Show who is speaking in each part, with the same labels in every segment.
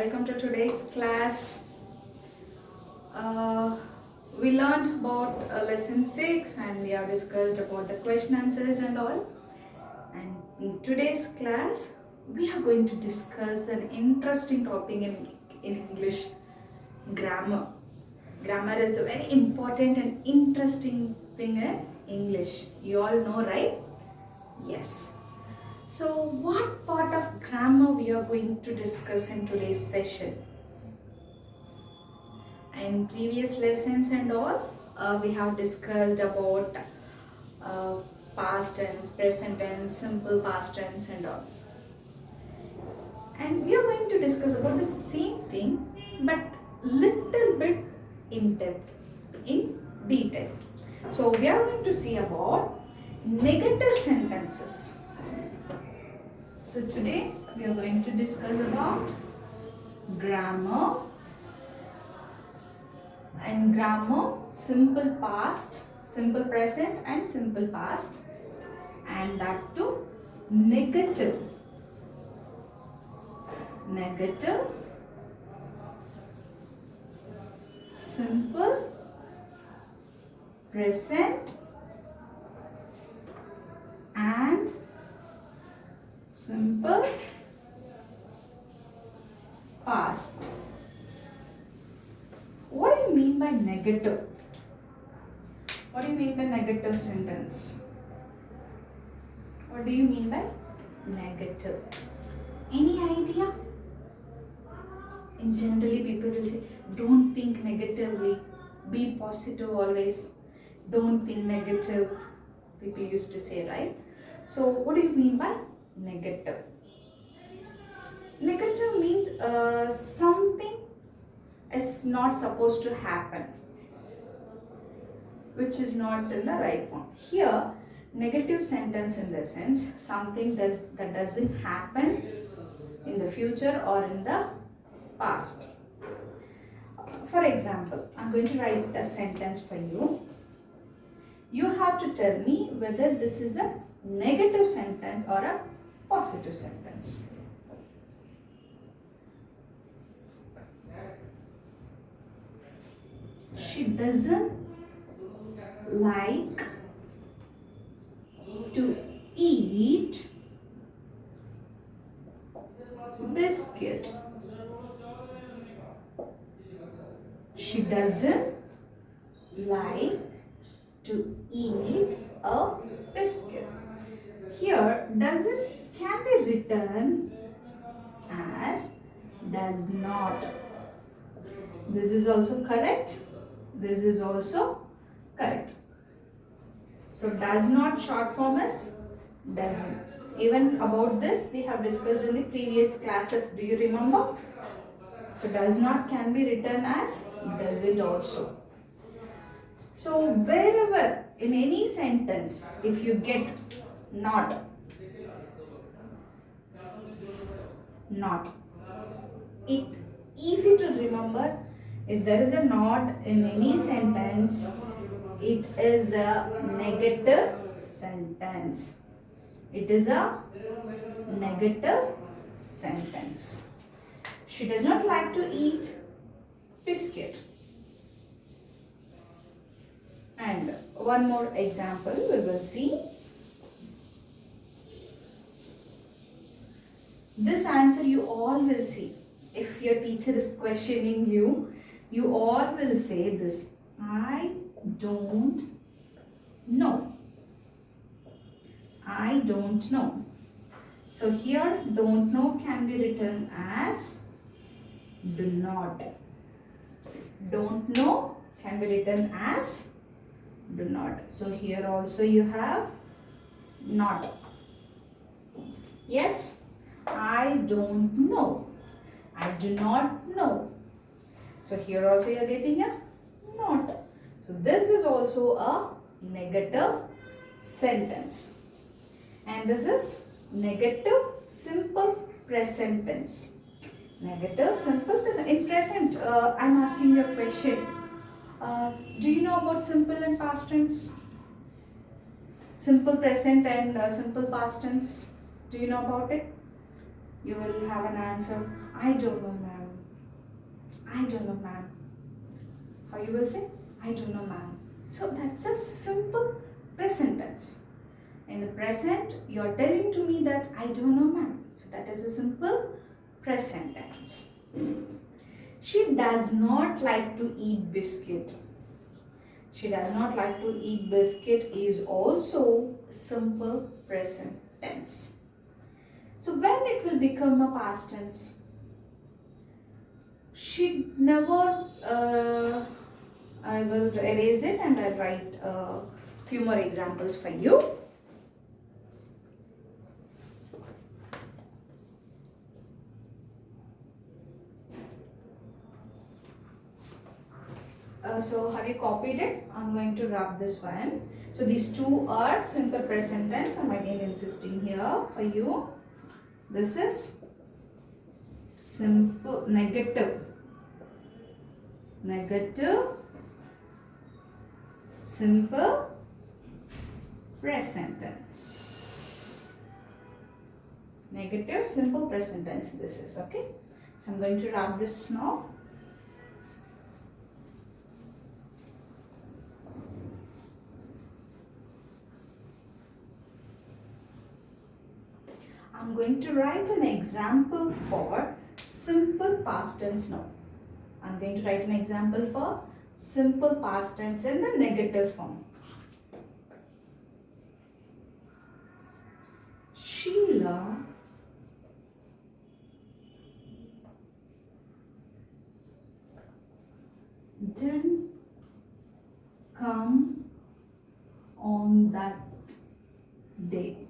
Speaker 1: welcome to today's class. We learned about lesson 6 and we have discussed about the question answers and all. And in today's class, we are going to discuss an interesting topic in English, grammar. Grammar is a very important and interesting thing in English. You all know, right? Yes. So what part of grammar we are going to discuss in today's session? In previous lessons and all, we have discussed about past tense, present tense, simple past tense and all. And we are going to discuss about the same thing but little bit in depth, in detail. So we are going to see about negative sentences. So today we are going to discuss about grammar and grammar, simple past, simple present and simple past, and that too negative, simple present and simple past. What do you mean by negative? What do you mean by negative sentence? What do you mean by negative? Any idea? And generally people will say, don't think negatively, be positive always, don't think negative. People used to say, right? So what do you mean by negative? Negative means something is not supposed to happen, which is not in the right form. Here, negative sentence in the sense something that doesn't happen in the future or in the past. For example, I'm going to write a sentence for you. You have to tell me whether this is a negative sentence or a positive sentence. She doesn't like to eat biscuit. She doesn't like to eat a biscuit. Here, doesn't can be written as does not. This is also correct. This is also correct. So does not short form is doesn't. Even about this we have discussed in the previous classes. Do you remember? So does not can be written as doesn't also. So wherever in any sentence if you get not, it easy to remember. If there is a not in any sentence, it is a negative sentence. It is a negative sentence. She does not like to eat biscuit. And one more example we will see. This answer you all will see. If your teacher is questioning you, you all will say this. I don't know. I don't know. So here don't know can be written as do not. Don't know can be written as do not. So here also you have not. Yes, I don't know. I do not know. So here also you are getting a not. So this is also a negative sentence. And this is negative simple present tense. Negative simple present. In present, I am asking you a question. Do you know about simple and past tense? Simple present and simple past tense. Do you know about it? You will have an answer. I don't know, ma'am. I don't know, ma'am. How you will say? I don't know, ma'am. So that's a simple present tense. In the present, you are telling to me that I don't know, ma'am. So that is a simple present tense. She does not like to eat biscuit. She does not like to eat biscuit is also simple present tense. So when it will become a past tense? She never, I will erase it and I'll write a few more examples for you. So have you copied it? I'm going to rub this one. So these two are simple present tense. I'm again insisting here for you. This is simple negative simple present tense. Negative simple present tense this is, okay. So I'm going to rub this now. I'm going to write an example for simple past tense now. I'm going to write an example for simple past tense in the negative form. Sheila didn't come on that day.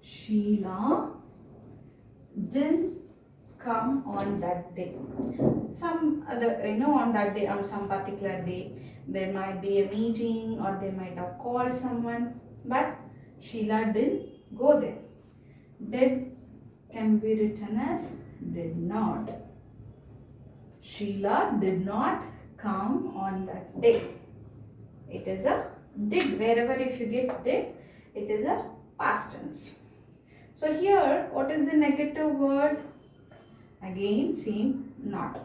Speaker 1: Sheila didn't come on that day. Some other, on that day, on some particular day, there might be a meeting or they might have called someone, but Sheila didn't go there. Did can be written as did not. Sheila did not come on that day. It is a did. Wherever if you get did, it is a past tense. So here, what is the negative word? Again, same, not.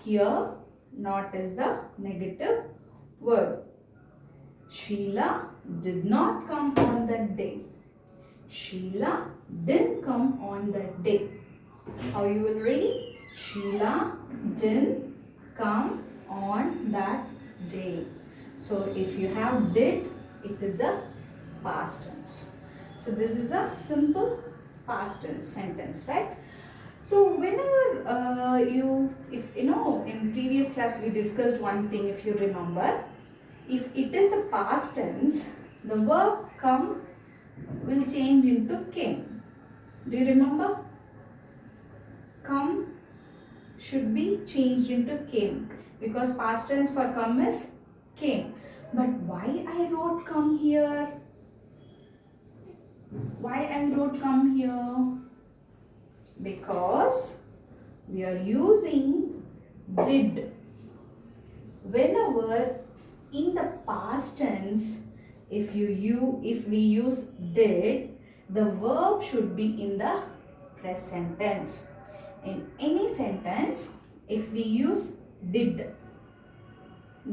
Speaker 1: Here, not is the negative word. Sheila did not come on that day. Sheila didn't come on that day. How you will read? Sheila didn't come on that day. So if you have did, it is a past tense. So this is a simple past tense sentence, right? So whenever in previous class we discussed one thing, if you remember, if it is a past tense, the verb come will change into came. Do you remember? Come should be changed into came because past tense for come is came. But why I wrote come here? Why I wrote come here? Because we are using did. Whenever in the past tense, if we use did, the verb should be in the present tense. In any sentence, if we use did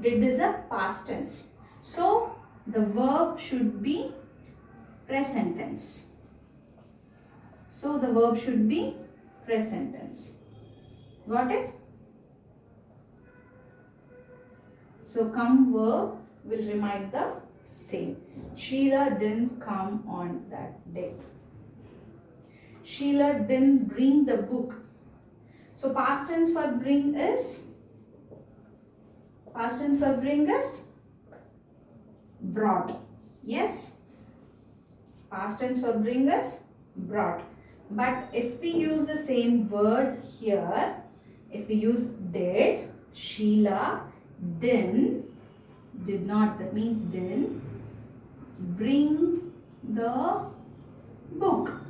Speaker 1: is a past tense. So the verb should be present tense. So the verb should be present tense. Got it? So come verb will remain the same. Sheila didn't come on that day. Sheila didn't bring the book. So past tense for bring is brought. Yes. Past tense for bring is brought. But if we use the same word here, if we use did, Sheila did not, that means didn't bring the book.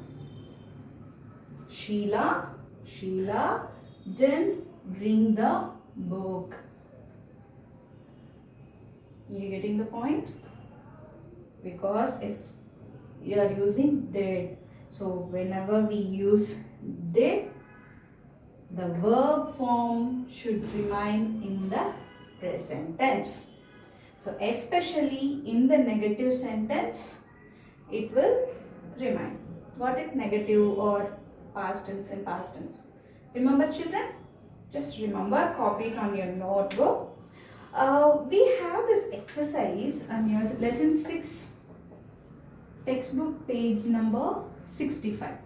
Speaker 1: Sheila didn't bring the book. You getting the point? Because if you are using did, so whenever we use did, the verb form should remain in the present tense. So especially in the negative sentence, it will remain. Got it? Negative or past tense and past tense. Remember children? Just remember, copy it on your notebook. We have this exercise on your lesson 6, textbook page number 65.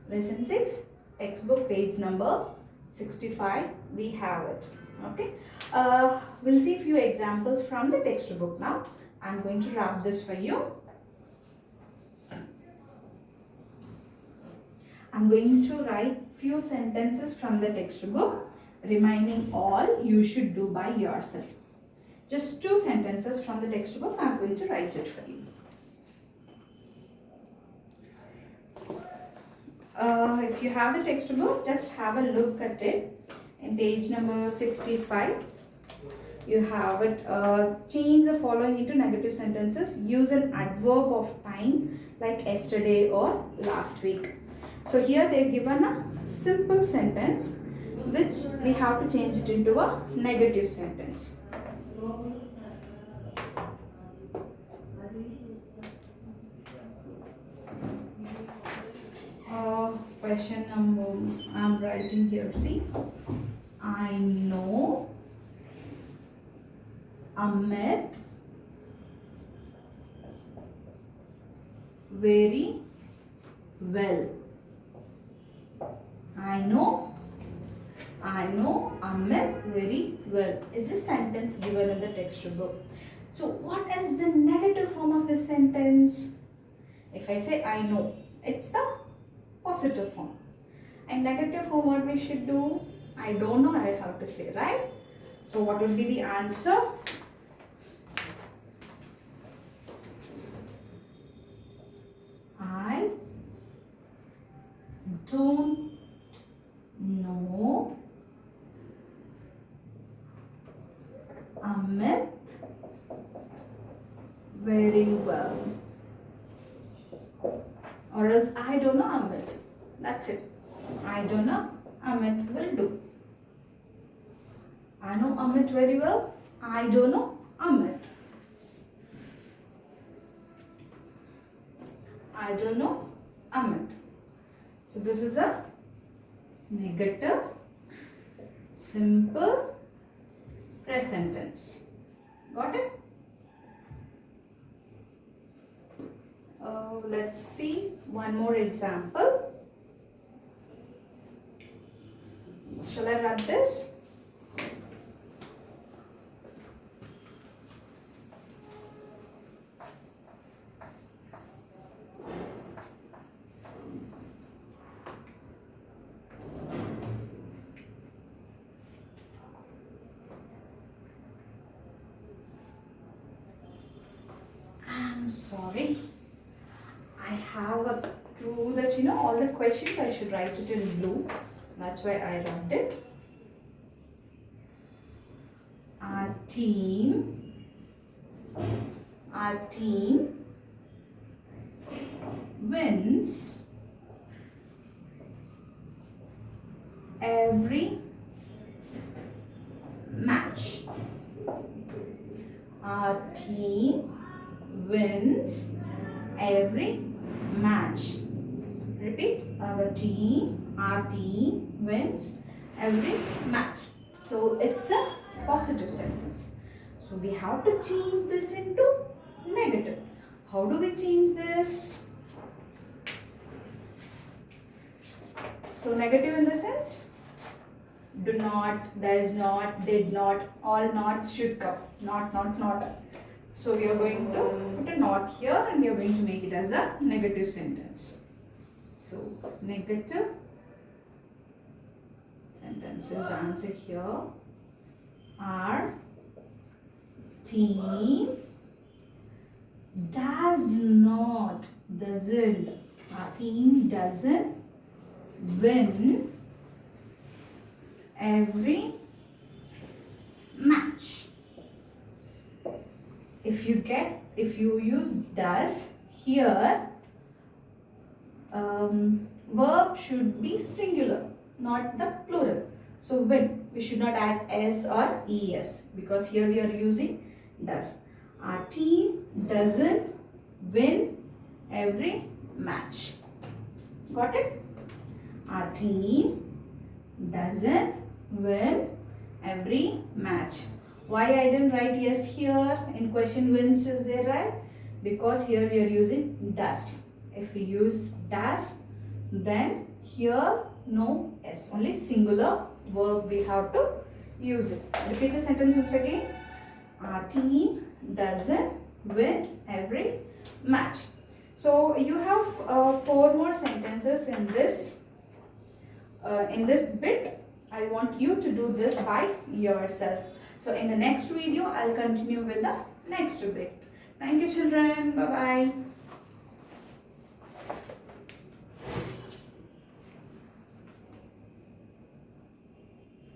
Speaker 1: Lesson 6, textbook page number 65, we have it. Okay. We'll see a few examples from the textbook now. I'm going to wrap this for you. I'm going to write few sentences from the textbook. Remaining all you should do by yourself. Just 2 sentences from the textbook. I'm going to write it for you. If you have the textbook, just have a look at it. In page number 65, you have it. Change the following into negative sentences. Use an adverb of time like yesterday or last week. So here they have given a simple sentence which we have to change it into a negative sentence. Question number I'm writing here. See, I know Amit very well. I know Amit very well is the sentence given in the textbook. So what is the negative form of this sentence? If I say I know, it's the positive form. And negative form, what we should do? I don't know, I have to say, right? So what would be the answer? I don't know Amit very well. Or else I don't know Amit. That's it. I don't know Amit will do. I know Amit very well. I don't know Amit. I don't know Amit. So this is a negative, simple present tense. Got it? Let's see one more example. Shall I wrap this? I'm sorry. I have a clue that all the questions I should write it in blue. That's why I wrote it. Our team wins every match. Our team wins every match. Repeat. Our team wins every match. So it's a positive sentence. So we have to change this into negative. How do we change this? So negative in the sense, do not, does not, did not, all nots should come. Not. So we are going to put a not here and we are going to make it as a negative sentence. So negative sentence is the answer here. Our team doesn't win every match. If you use does here, verb should be singular. not the plural. So win, we should not add s or es because here we are using does. Our team doesn't win every match. Got it? Our team doesn't win every match. Why I didn't write yes here in question wins is there, right? Because here we are using does. If we use does, then here no s, only singular verb we have to use it. Repeat the sentence once again. Our team doesn't win every match. So you have 4 more sentences in this bit. I want you to do this by yourself. So in the next video, I'll continue with the next bit. Thank you children. Bye bye.